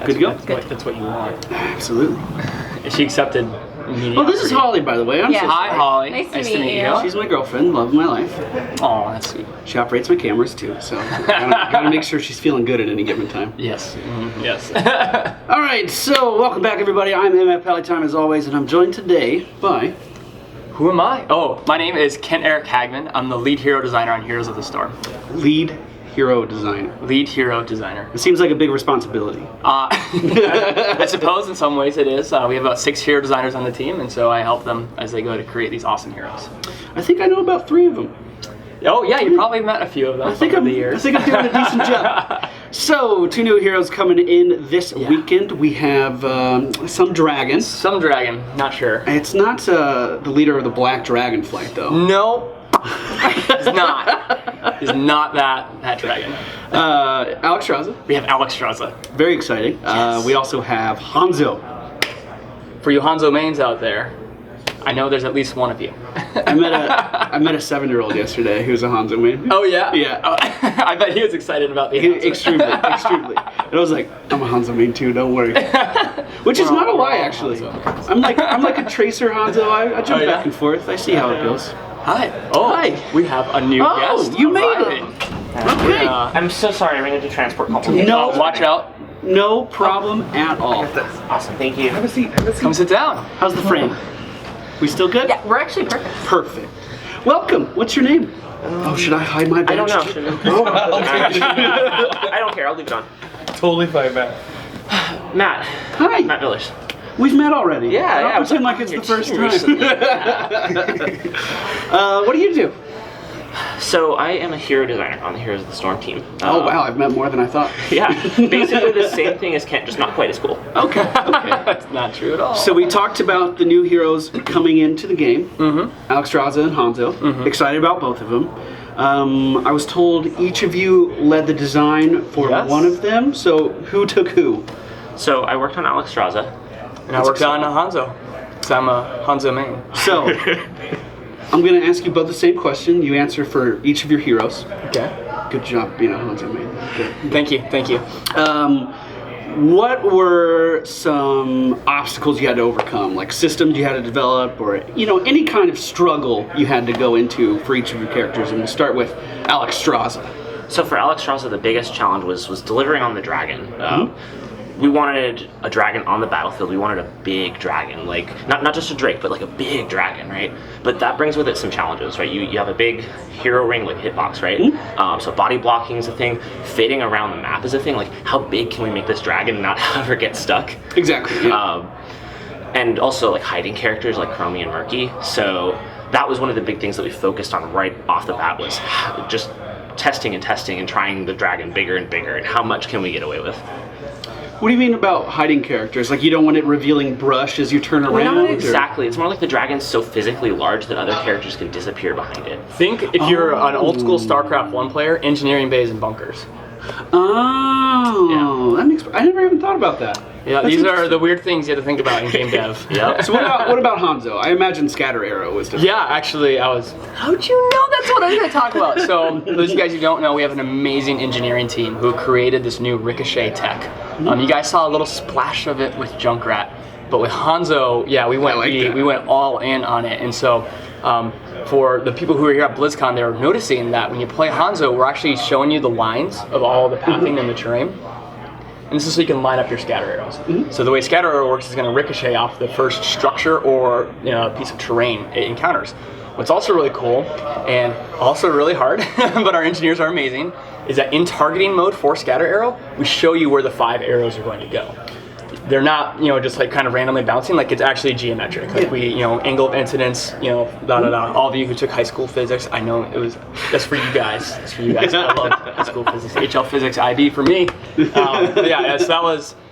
Good to go? That's what you want. Absolutely. She accepted immediately. Oh, this is Holly, by the way. I'm so Hi, sorry. Holly. Nice to meet you. She's my girlfriend, love of my life. Oh, that's sweet. She operates my cameras too, so gotta make sure she's feeling good at any given time. Yes. Yes. All right, so welcome back, everybody. I'm MF Pallytime as always, and I'm joined today by. Who am I? Oh, my name is Kent Eric Hagman. I'm the lead hero designer on Heroes of the Storm. Lead hero designer. Lead hero designer. It seems like a big responsibility. I suppose in some ways it is. We have about 6 hero designers on the team, and so I help them as they go to create these awesome heroes. I think I know about 3 of them. Oh yeah, you probably met a few of them over the years. I think I'm doing a decent job. So, 2 new heroes coming in this weekend. We have some dragon. Some dragon, not sure. It's not the leader of the Black Dragon flight, though. No, it's not. It's not that dragon. Alexstrasza. We have Alexstrasza. Very exciting. Yes. We also have Hanzo. For you Hanzo mains out there, I know there's at least one of you. I met a 7-year-old yesterday who's a Hanzo main. Oh yeah? Yeah. I bet he was excited about the Hanzo. Extremely. And I was like, I'm a Hanzo main too, don't worry. Which is not a lie, actually. I'm like a Tracer Hanzo. I jump back and forth. I see how it goes. Hi. Oh, Hi. We have a new guest. Oh, you made it. Okay. I'm so sorry, I ran into transport couple. No. Watch out. No problem at all. Awesome, thank you. Have a seat. Come sit down. How's the frame? We still good? Yeah, we're actually perfect. Perfect. Welcome. What's your name? Oh, should I hide my badge? I don't know. I don't care, I'll leave it on. Totally fine, Matt. Matt. Hi. Matt Villers. We've met already. Yeah, Don't pretend like it's the first time. What do you do? So I am a hero designer on the Heroes of the Storm team. Oh wow, I've met more than I thought. Yeah, basically the same thing as Kent, just not quite as cool. Okay. That's not true at all. So we talked about the new heroes coming into the game. Alexstrasza and Hanzo. Excited about both of them. I was told each of you led the design for one of them. So who took who? So I worked on Alexstrasza. And I worked on Hanzo, because I'm a Hanzo main. So I'm going to ask you both the same question. You answer for each of your heroes. Okay. Good job being a Hanzo main. Good. Thank you. What were some obstacles you had to overcome, like systems you had to develop, or any kind of struggle you had to go into for each of your characters? And we'll start with Alexstrasza. So for Alexstrasza, the biggest challenge was delivering on the dragon. We wanted a dragon on the battlefield. We wanted a big dragon, like not just a drake, but like a big dragon, right? But that brings with it some challenges, right? You have a big hero ring like hitbox, right? So body blocking is a thing. Fitting around the map is a thing. Like how big can we make this dragon and not ever get stuck? Exactly. Yeah. And also like hiding characters like Chromie and Murky. So that was one of the big things that we focused on right off the bat, was just testing and trying the dragon bigger and bigger, and how much can we get away with. What do you mean about hiding characters? Like you don't want it revealing brush as you turn around? Well, not exactly. It's more like the dragon's so physically large that other characters can disappear behind it. Think if you're an old school StarCraft 1 player, engineering bays and bunkers. Oh, that makes. I never even thought about that. Yeah, these are the weird things you have to think about in game dev. Yep. So what about Hanzo? I imagine scatter arrow was different. Yeah, actually, how'd you know that's what I was going to talk about? So, those of you guys who don't know, we have an amazing engineering team who created this new ricochet tech. You guys saw a little splash of it with Junkrat, but with Hanzo, yeah, we went all in on it. And so, for the people who are here at Blizzcon, they were noticing that when you play Hanzo, we're actually showing you the lines of all the pathing and the terrain. And this is so you can line up your scatter arrows. So the way scatter arrow works is going to ricochet off the first structure or piece of terrain it encounters. What's also really cool and also really hard, but our engineers are amazing, is that in targeting mode for scatter arrow, we show you where the 5 arrows are going to go. They're not, just like kind of randomly bouncing, like it's actually geometric. Like we, angle of incidence, all of you who took high school physics, I know that's for you guys. That's for you guys. I love high school physics, HL physics, IB for me. So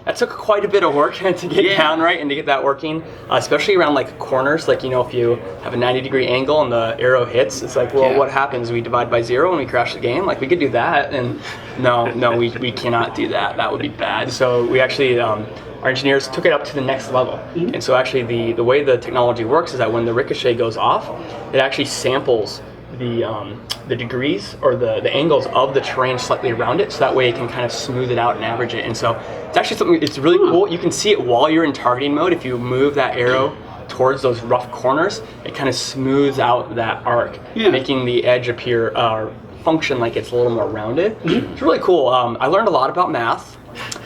that took quite a bit of work to get down right and to get that working, especially around like corners. Like, if you have a 90-degree angle and the arrow hits, it's like, well, what happens? We divide by 0 and we crash the game? Like, we could do that. And no, we cannot do that. That would be bad. So we actually, our engineers took it up to the next level. And so actually the way the technology works is that when the ricochet goes off, it actually samples the degrees or the angles of the terrain slightly around it, so that way it can kind of smooth it out and average it. And so it's actually something, it's really cool. You can see it while you're in targeting mode. If you move that arrow towards those rough corners, it kind of smooths out that arc, making the edge appear function like it's a little more rounded. It's really cool. I learned a lot about math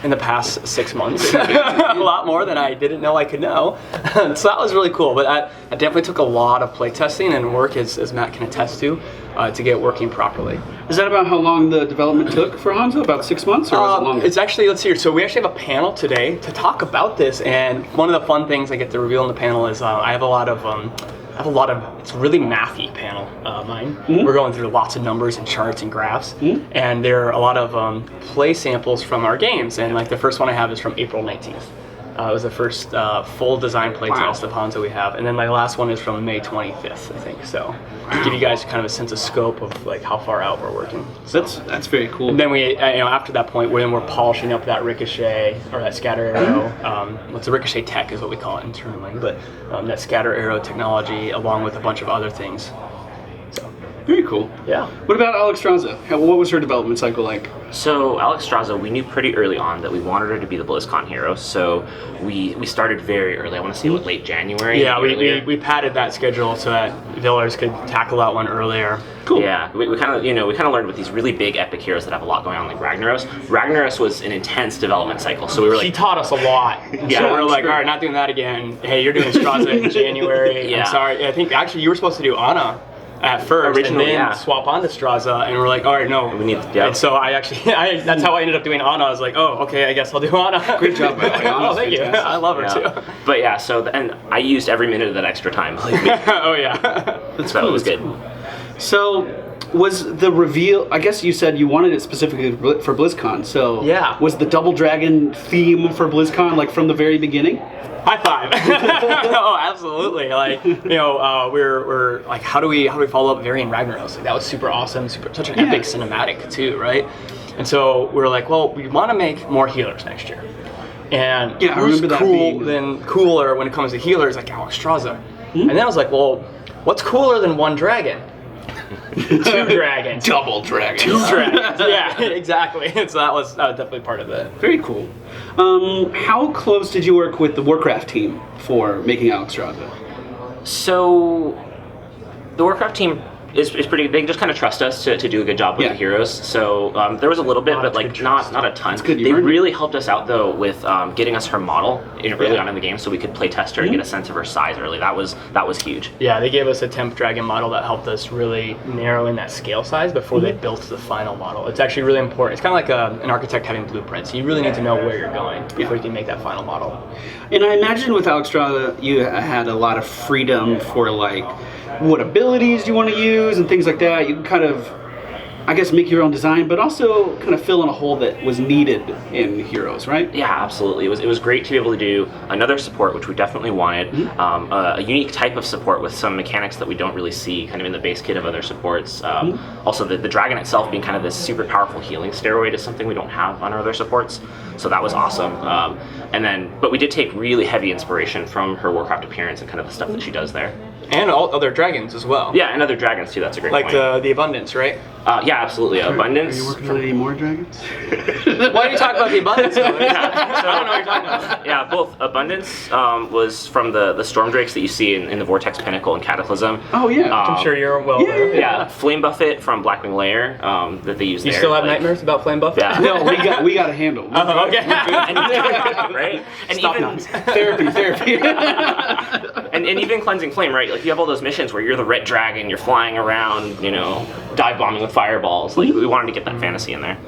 in the past 6 months, a lot more than I didn't know I could know. So that was really cool. But I definitely took a lot of playtesting and work, as Matt can attest to get it working properly. Is that about how long the development took for Hanzo? About 6 months, or was it longer? It's actually, let's see. So we actually have a panel today to talk about this, and one of the fun things I get to reveal in the panel is I have a lot of. It's a really mathy panel, mine. We're going through lots of numbers and charts and graphs, and there are a lot of play samples from our games, and like the first one I have is from April 19th. It was the first full design playtest of Hanzo we have, and then my last one is from May 25th, I think. So to give you guys kind of a sense of scope of like how far out we're working. So that's very cool. And then we, after that point, we're polishing up that ricochet or that scatter arrow. What's the ricochet tech is what we call it internally, but that scatter arrow technology along with a bunch of other things. So very cool. Yeah. What about Alexstrasza? What was her development cycle like? So Alexstrasza, we knew pretty early on that we wanted her to be the BlizzCon hero, so we started very early. I want to say late January. Yeah, we padded that schedule so that Villers could tackle that one earlier. Cool. Yeah, we kind of learned with these really big epic heroes that have a lot going on, like Ragnaros. Ragnaros was an intense development cycle, so we were like, she taught us a lot. Yeah, so we were like, all right, not doing that again. Hey, you're doing Strasza in January. Yeah. I'm sorry. I think actually you were supposed to do Anna at first, originally, and then swap on to Strasza, and we're like, all right, no. We need to, yeah. And so that's how I ended up doing Anna. I was like, oh, okay, I guess I'll do Anna. Great job, by the way. Oh, thank you. I love her too. But yeah, and I used every minute of that extra time, believe me. Oh yeah. That's So cool. it was good. So was the reveal, I guess you said you wanted it specifically for BlizzCon, so Yeah. was the Double Dragon theme for BlizzCon like from the very beginning? High five! Oh, absolutely. Like, we're like, how do we follow up Varian Ragnaros? Like, that was super awesome, such an epic cinematic too, right? And so we were like, well, we want to make more healers next year. And I who's remember that cooler when it comes to healers, like Alexstrasza. And then I was like, well, what's cooler than one dragon? Two dragons. Double Dragon. Two dragons. Yeah, exactly. So that was definitely part of it. Very cool. How close did you work with the Warcraft team for making Alexstrasza? So the Warcraft team is pretty. They just kind of trust us to do a good job with the heroes. So there was a little bit, but like not a ton. Good. They really helped us out though with getting us her model early on in the game, so we could play test her and get a sense of her size early. That was huge. Yeah, they gave us a temp dragon model that helped us really narrow in that scale size before they built the final model. It's actually really important. It's kind of like an architect having blueprints. You really need to know where you're going before you can make that final model. And I imagine with Alexstrasza, you had a lot of freedom for like what abilities you want to use and things like that. You can kind of, I guess, make your own design, but also kind of fill in a hole that was needed in Heroes, right? Yeah, absolutely. It was great to be able to do another support, which we definitely wanted, a unique type of support with some mechanics that we don't really see kind of in the base kit of other supports. Also, the dragon itself being kind of this super powerful healing steroid is something we don't have on our other supports, so that was awesome. But we did take really heavy inspiration from her Warcraft appearance and kind of the stuff that she does there. And all other dragons as well. Yeah, and other dragons too, that's a great like point. Like the Abundance, right? Yeah, absolutely. Abundance. Are you working on any more dragons? Why are you talking about the Abundance? I don't know what you're talking about. Yeah, both Abundance was from the Storm Drakes that you see in the Vortex Pinnacle and Cataclysm. Oh yeah. I'm sure you're well aware. Yeah, Flame Buffet from Blackwing Lair that they use there. You still have nightmares about Flame Buffet? Yeah. No, we got a handle. Okay. Right? And Stop even therapy. and even Cleansing Flame, right? Like you have all those missions where you're the red dragon, you're flying around, dive bombing with fireballs. Like we wanted to get that fantasy in there.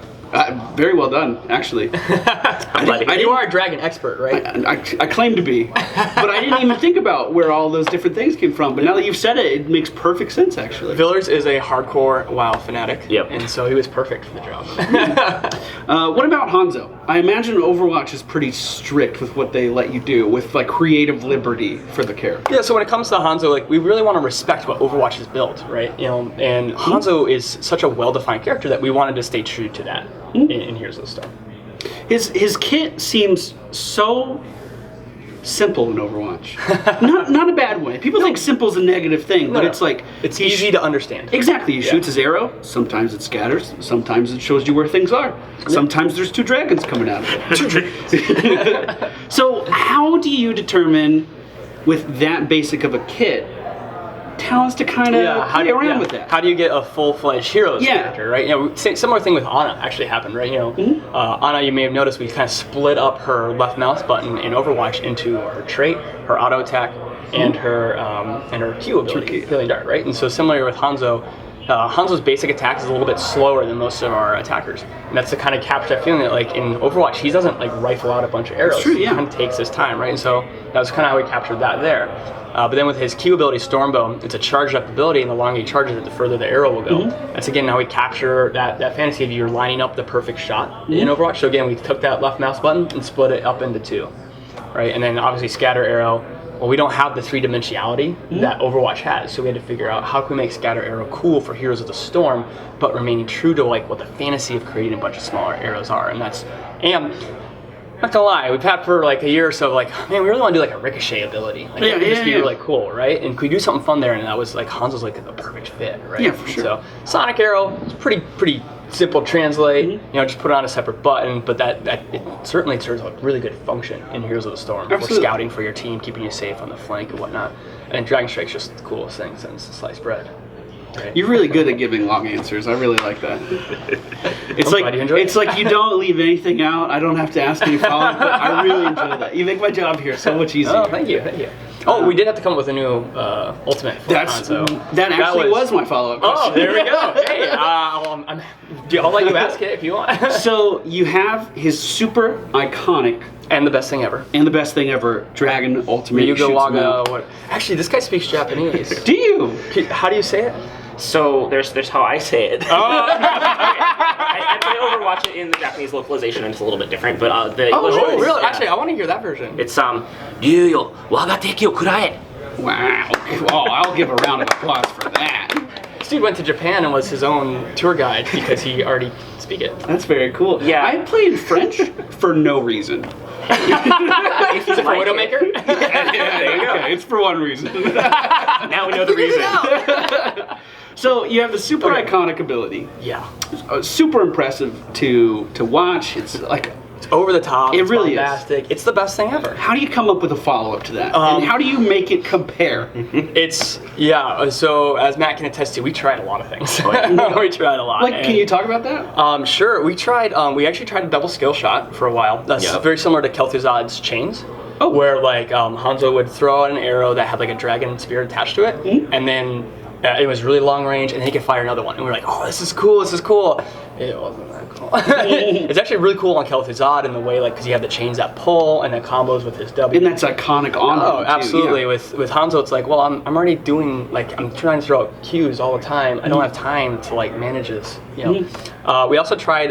Very well done, actually. You are a dragon expert, right? I claim to be, but I didn't even think about where all those different things came from. But now that you've said it, it makes perfect sense, actually. Villers is a hardcore WoW fanatic, Yep. and so he was perfect for the job. What about Hanzo? I imagine Overwatch is pretty strict with what they let you do, with like creative liberty for the character. Yeah, so when it comes to Hanzo, like we really want to respect what Overwatch has built, right? And Hanzo is such a well-defined character that we wanted to stay true to that in Heroes of the Storm. His kit seems so simple in Overwatch. not a bad way. People think simple's a negative thing, but it's like it's easy to understand. Exactly. He shoots his arrow. Sometimes it scatters. Sometimes it shows you where things are. Sometimes there's 2 dragons coming out of it. 2 dragons. So how do you determine, with that basic of a kit, talents to kind of play around with that? How do you get a full-fledged heroes character, right? You know, similar thing with Ana actually happened, right? You know, Ana, you may have noticed we kind of split up her left mouse button in Overwatch into her trait, her auto attack, and her Q ability, Healing Dart, right? And so similarly with Hanzo, Hanzo's basic attack is a little bit slower than most of our attackers, and that's to kind of capture that feeling that, like, in Overwatch, he doesn't like rifle out a bunch of arrows. That's true, He kind of takes his time, right? And so that was kind of how we captured that there. But then with his Q ability, Stormbow, it's a charged up ability, and the longer he charges it, the further the arrow will go. That's again how we capture that fantasy of you're lining up the perfect shot in Overwatch. So again, we took that left mouse button and split it up into 2, right? And then obviously scatter arrow. Well, we don't have the 3-dimensionality that Overwatch has, so we had to figure out how can we make Scatter Arrow cool for Heroes of the Storm, but remaining true to like what the fantasy of creating a bunch of smaller arrows are, and not gonna lie, we've had for like a year or so, like, man, we really want to do like a ricochet ability, like it would just be really cool, right? And could we do something fun there? And that was like Hanzo's like the perfect fit, right? Yeah, for sure. So Sonic Arrow is pretty simple to translate. You know, just put it on a separate button, but that it certainly serves a really good function in Heroes of the Storm for scouting for your team, keeping you safe on the flank and whatnot. And Dragon Strike's just the coolest thing since sliced bread. Right? You're really good at giving long answers. I really like that. It's like you don't leave anything out. I don't have to ask any follow-up, but I really enjoy that. You make my job here so much easier. Oh, thank you. Oh, we did have to come up with a new ultimate for Hanzo. That actually was my follow-up question. Oh, there we go. Hey, I'll let you ask it if you want. So you have his super iconic and the best thing ever, Dragon Ultimate Ryuga Waga. Actually, this guy speaks Japanese. Do you? How do you say it? So there's how I say it. I play Overwatch it in the Japanese localization, and it's a little bit different. But the English really? Yeah. Actually, I want to hear that version. It's Ryu waga teki o kurae. Wow. Oh, I'll give a round of applause for that. This dude went to Japan and was his own tour guide because he already speak it. That's very cool. Yeah. I played French for no reason. Is it for Widowmaker? There you go. Okay, it's for one reason. Now we know the reason. So you have the super iconic ability. Yeah. Super impressive to watch. It's like it's over the top. It really is. Fantastic. It's the best thing ever. How do you come up with a follow-up to that? And how do you make it compare? So as Matt can attest to, we tried a lot of things. We tried a lot. Like, can you talk about that? Sure. We actually tried a double skill shot for a while. That's very similar to Kel'Thuzad's chains. Oh. Where like Hanzo would throw out an arrow that had like a dragon spear attached to it, and then it was really long range, and then he could fire another one. And we were like, oh, this is cool. It wasn't that cool. It's actually really cool on Kel'Thuzad in the way, like, because you have the chains that pull and the combos with his W. And that's iconic on him, too. Absolutely. Yeah. With Hanzo, it's like, well, I'm already doing, like, I'm trying to throw out Qs all the time. I don't have time to, like, manage this, you know. We also tried,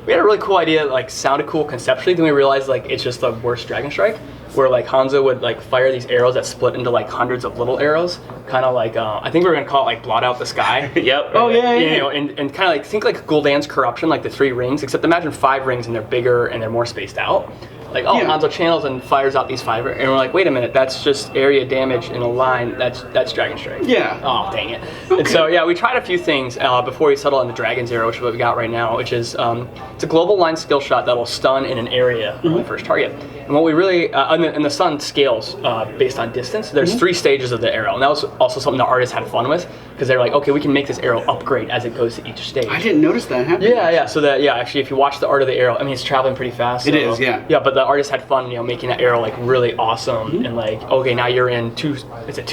we had a really cool idea, like, sounded cool conceptually, then we realized, like, it's just the worst Dragon Strike, where, like, Hanzo would, like, fire these arrows that split into, like, hundreds of little arrows, kind of like, I think we were going to call it, like, blot out the sky. Yep. Oh, yeah. You know, and kind of, like, think, like, Gul'dan's Corruption, like the 3 rings, except imagine 5 rings and they're bigger and they're more spaced out. Like, Hanzo channels and fires out these 5, and we're like, wait a minute, that's just area damage in a line. That's Dragon Strike. Yeah. Oh, dang it. Okay. And so we tried a few things before we settle on the Dragon's Arrow, which is what we got right now, which is it's a global line skill shot that'll stun in an area on the first target. And what we really and the stun scales based on distance. There's 3 stages of the arrow, and that was also something the artists had fun with because they're like, okay, we can make this arrow upgrade as it goes to each stage. I didn't notice that happening. Yeah. So actually, if you watch the art of the arrow, I mean, it's traveling pretty fast. It is, yeah. Yeah, but the artist had fun, you know, making that arrow like really awesome and like, okay, now you're in 2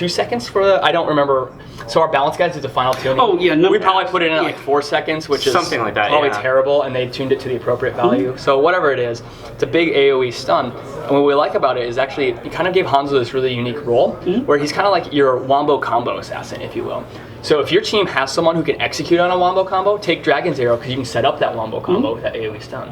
seconds for the, I don't remember. So our balance guys did the final tuning. Oh yeah, no. We probably put it in at like 4 seconds, which is something like that. Probably terrible, and they tuned it to the appropriate value. So whatever it is, it's a big AOE stun. And what we like about it is actually it kind of gave Hanzo this really unique role, where he's kind of like your wombo combo assassin, if you will. So if your team has someone who can execute on a wombo combo, take Dragon's Arrow because you can set up that wombo combo with that AOE stun.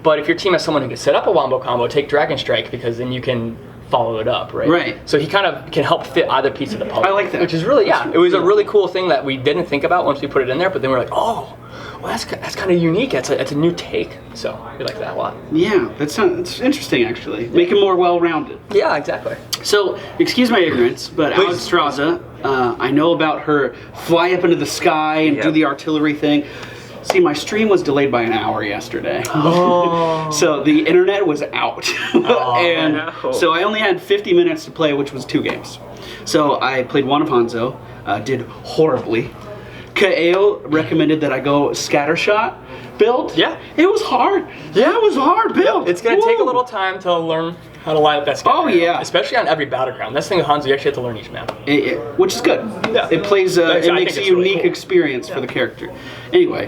But if your team has someone who can set up a wombo combo, take Dragon Strike because then you can follow it up, right? Right. So he kind of can help fit either piece of the puzzle. I like that. Which is really, it was a really cool thing that we didn't think about once we put it in there, but then we're like, oh, well, that's kind of unique. It's a new take. So we like that a lot. Yeah, that's interesting actually. Make it more well-rounded. Yeah, exactly. So, excuse my ignorance, but Alexstrasza, I know about her fly up into the sky and do the artillery thing. See, my stream was delayed by an hour yesterday. Oh. So the internet was out. So I only had 50 minutes to play, which was 2 games. So I played one of Hanzo, did horribly. Kaeo recommended that I go scattershot build. Yeah. It was hard. Yeah, it was a hard build. It's going to take a little time to learn how to line up that scatter. Oh, yeah. Especially on every battleground. That's the thing with Hanzo, you actually have to learn each map. Which is good. Yeah. It plays. It makes a unique really cool. experience for the character. Anyway,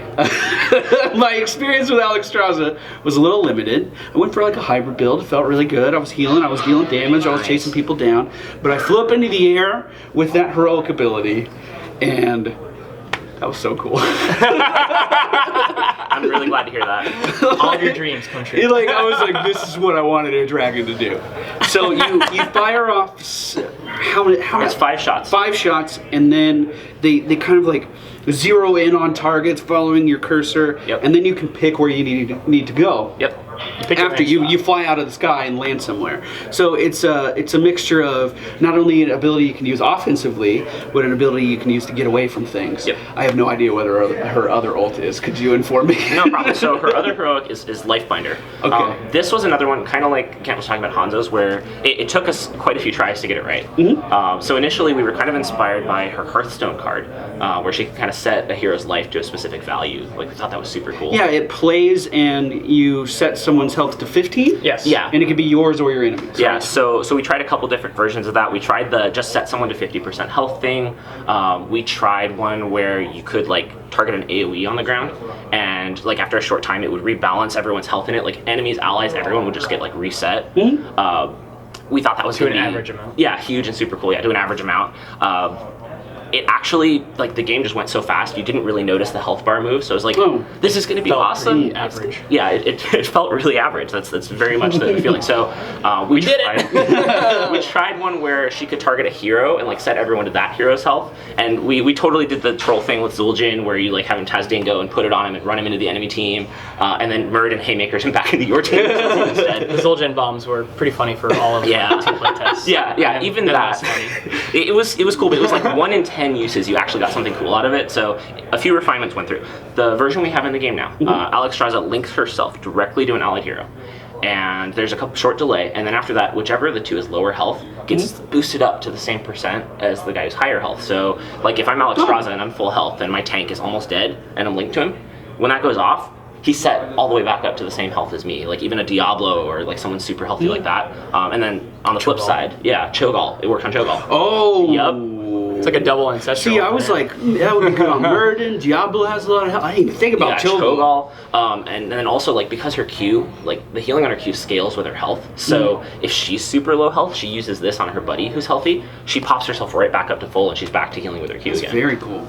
my experience with Alexstrasza was a little limited. I went for like a hybrid build. It felt really good. I was healing. I was dealing damage. I was chasing people down. But I flew up into the air with that heroic ability, and that was so cool. I'm really glad to hear that. All of your dreams come true. I was like, this is what I wanted a dragon to do. So you fire off how many? It's 5 shots. 5 shots, and then they kind of like zero in on targets following your cursor, and then you can pick where you need to go. Yep. After you fly out of the sky and land somewhere. So it's a mixture of not only an ability you can use offensively, but an ability you can use to get away from things. Yep. I have no idea whether her other ult is. Could you inform me? No problem. So her other heroic is Lifebinder. Okay. This was another one, kind of like Kent was talking about Hanzo's, where it took us quite a few tries to get it right. So initially we were kind of inspired by her Hearthstone card, where she can kind of set a hero's life to a specific value. Like, we thought that was super cool. Yeah, it plays and you set someone health to 15? Yes. Yeah. And it could be yours or your enemy's. Yeah, so we tried a couple different versions of that. We tried the just set someone to 50% health thing. We tried one where you could like target an AoE on the ground, and like after a short time it would rebalance everyone's health in it. Like enemies, allies, everyone would just get like reset. We thought that was to an average amount. Yeah, huge and super cool. Yeah, to an average amount. It actually, like, the game just went so fast, you didn't really notice the health bar move, so I was like, this is going to be awesome. Average. Yeah, it felt really average. That's very much the feeling. So we did it. We tried one where she could target a hero and like set everyone to that hero's health, and we totally did the troll thing with Zul'jin, where you like have him Tazdingo and put it on him and run him into the enemy team, and then Murd and Haymakers him back into your team instead. The Zul'jin bombs were pretty funny for all of the 2 play tests. Yeah, even that. It was cool, but it was like 1 in 10 uses you actually got something cool out of it, so a few refinements went through. The version we have in the game now, Alexstrasza links herself directly to an allied hero, and there's a short delay, and then after that, whichever of the 2 is lower health gets boosted up to the same percent as the guy who's higher health. So like if I'm Alexstrasza and I'm full health and my tank is almost dead and I'm linked to him, when that goes off, he's set all the way back up to the same health as me, like even a Diablo or like someone super healthy like that. And then on the flip side, Cho'Gall, it worked on Cho'Gall. Oh. Yep. It's like a double ancestral. See, I was like, that would be good on Murden. Diablo has a lot of health. I didn't even think about Cho'Gall. And then also, like, because her Q, like, the healing on her Q scales with her health. So if she's super low health, she uses this on her buddy who's healthy. She pops herself right back up to full, and she's back to healing with her Q again. Very cool.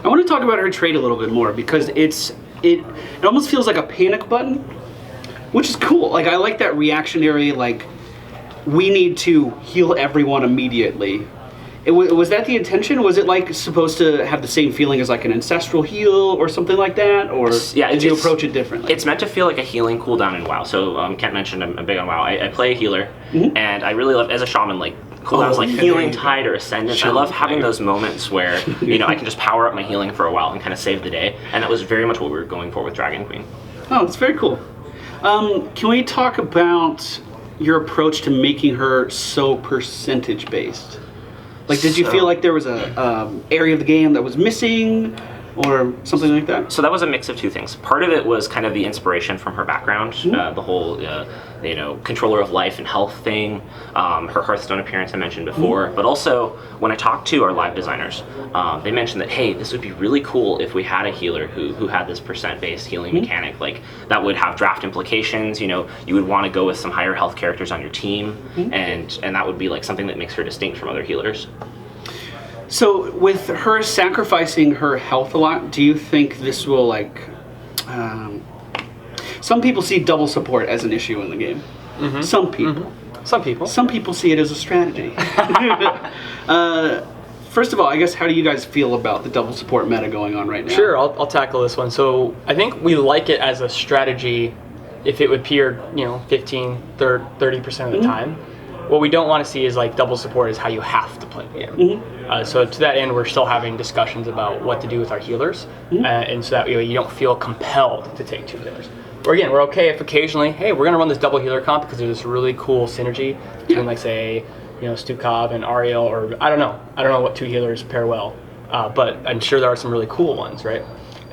I want to talk about her trait a little bit more, because it almost feels like a panic button, which is cool. Like, I like that reactionary, like, we need to heal everyone immediately. Was that the intention? Was it like supposed to have the same feeling as like an ancestral heal or something like that? Or did you approach it differently? It's meant to feel like a healing cooldown in WoW. So Kent mentioned I'm big on WoW. I play a healer, and I really love, as a shaman, like cooldowns like Healing Tide or Ascendance. I love having those moments where I can just power up my healing for a while and kind of save the day. And that was very much what we were going for with Dragon Queen. Oh, that's very cool. Can we talk about your approach to making her so percentage based? Like, did you feel like there was a area of the game that was missing, or something like that? So that was a mix of 2 things. Part of it was kind of the inspiration from her background, the whole, controller of life and health thing, her Hearthstone appearance I mentioned before, but also when I talked to our live designers, they mentioned that, hey, this would be really cool if we had a healer who had this percent-based healing mechanic. Like, that would have draft implications. You would want to go with some higher health characters on your team, and that would be like something that makes her distinct from other healers. So with her sacrificing her health a lot, do you think this will some people see double support as an issue in the game. Some people. Some people. Some people see it as a strategy. first of all, I guess, how do you guys feel about the double support meta going on right now? Sure, I'll tackle this one. So I think we like it as a strategy if it would appear, 15, 30% of the time. What we don't want to see is like double support is how you have to play the game. So to that end, we're still having discussions about what to do with our healers, and so that you don't feel compelled to take 2 healers. Or again, we're okay if occasionally, hey, we're gonna run this double healer comp because there's this really cool synergy between like say, Stukov and Ariel, or I don't know what 2 healers pair well, but I'm sure there are some really cool ones, right?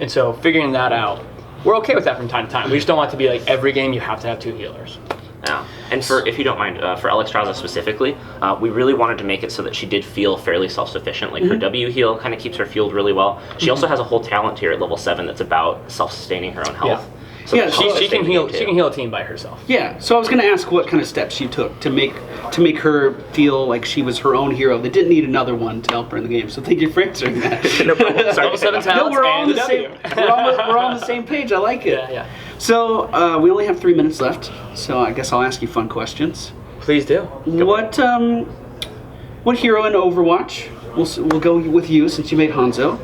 And so figuring that out, we're okay with that from time to time. We just don't want it to be like every game you have to have 2 healers. Yeah, and if you don't mind, for Alexstrasza specifically, we really wanted to make it so that she did feel fairly self-sufficient. Like her W heal kind of keeps her fueled really well. She also has a whole talent here at level 7 that's about self-sustaining her own health. Yeah. So She can heal. She can heal a team by herself. Yeah. So I was going to ask what kind of steps you took to make her feel like she was her own hero. They didn't need another one to help her in the game. So thank you for answering that. No problem. Sorry, level 7 talents. No, we're all on and the same. We're all on the same page. I like it. Yeah. So we only have 3 minutes left. So I guess I'll ask you fun questions. Please do. What hero in Overwatch? We'll go with you since you made Hanzo.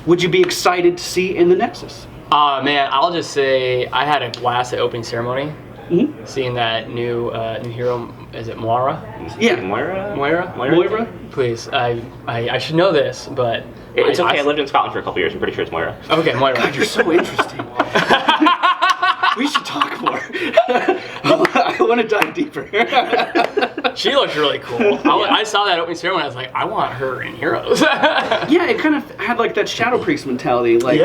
Would you be excited to see in the Nexus? Man, I'll just say I had a blast at opening ceremony. Seeing that new hero, is it Moira? Yeah. Moira? Please, I should know this, but it's okay. I lived in Scotland for a couple years. I'm pretty sure it's Moira. Okay, Moira. God, you're so interesting. We should talk more. I want to dive deeper. She looks really cool. I saw that opening ceremony. I was like, I want her in Heroes. Yeah, it kind of had like that Shadow Priest mentality. Like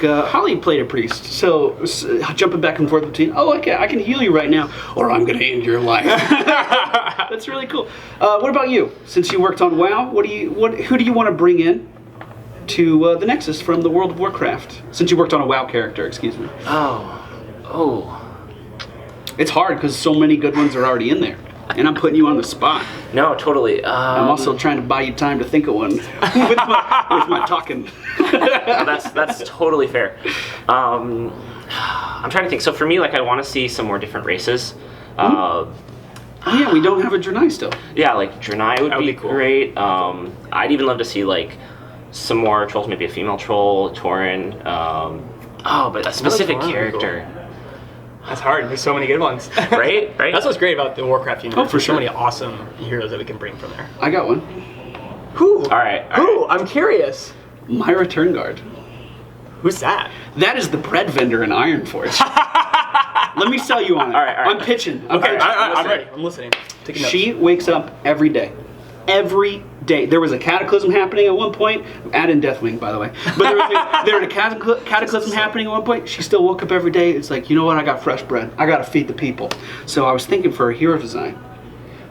Holly played a priest, so jumping back and forth between, okay, I can heal you right now, or I'm gonna end your life. That's really cool. What about you? Since you worked on WoW, who do you want to bring in to the Nexus from the World of Warcraft? Since you worked on a WoW character, excuse me. It's hard because so many good ones are already in there. And I'm putting you on the spot. No, totally. I'm also trying to buy you time to think of one with my talking. That's totally fair. I'm trying to think. So for me, like I want to see some more different races. Yeah, we don't have a Draenei still. Yeah, like Draenei would be cool. great. I'd even love to see like some more trolls, maybe a female troll, Tauren. But a specific character. That's hard. There's so many good ones. Right? That's what's great about the Warcraft universe. For sure. So many awesome heroes that we can bring from there. I got one. Who? All right. Who? I'm curious. Myra Turnguard. Who's that? That is the bread vendor in Ironforge. Let me sell you on it. All right. I'm pitching. Okay, I'm ready. I'm listening. Taking notes. She wakes up every day. Every day. There was a cataclysm happening at one point. Add in Deathwing, by the way. But there was a cataclysm happening at one point. She still woke up every day. It's like, you know what? I got fresh bread. I got to feed the people. So I was thinking for a hero design,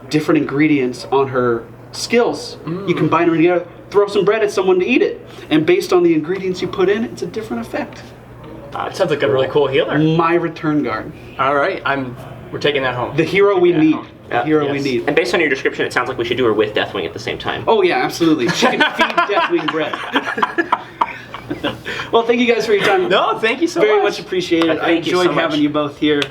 different ingredients on her skills. You combine them together, throw some bread at someone to eat it. And based on the ingredients you put in, it's a different effect. That sounds like a really cool healer. Myra Turnguard. All right. We're taking that home. The hero we need. Yeah. Hero we need. And based on your description, it sounds like we should do her with Deathwing at the same time. Oh yeah, absolutely. She can feed Deathwing bread. Well, thank you guys for your time. No, thank you so Very much appreciated. I Thank you enjoyed so much. having you both here.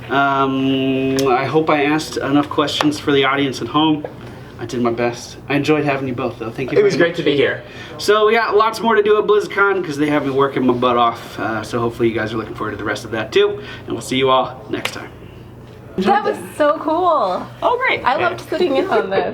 I hope I asked enough questions for the audience at home. I did my best. I enjoyed having you both, though. Thank you. It was very great much. to be here. So we got lots more to do at Blizzcon because they have me working my butt off. So hopefully you guys are looking forward to the rest of that too. And we'll see you all next time. That was so cool. Oh, great. I loved sitting in on this.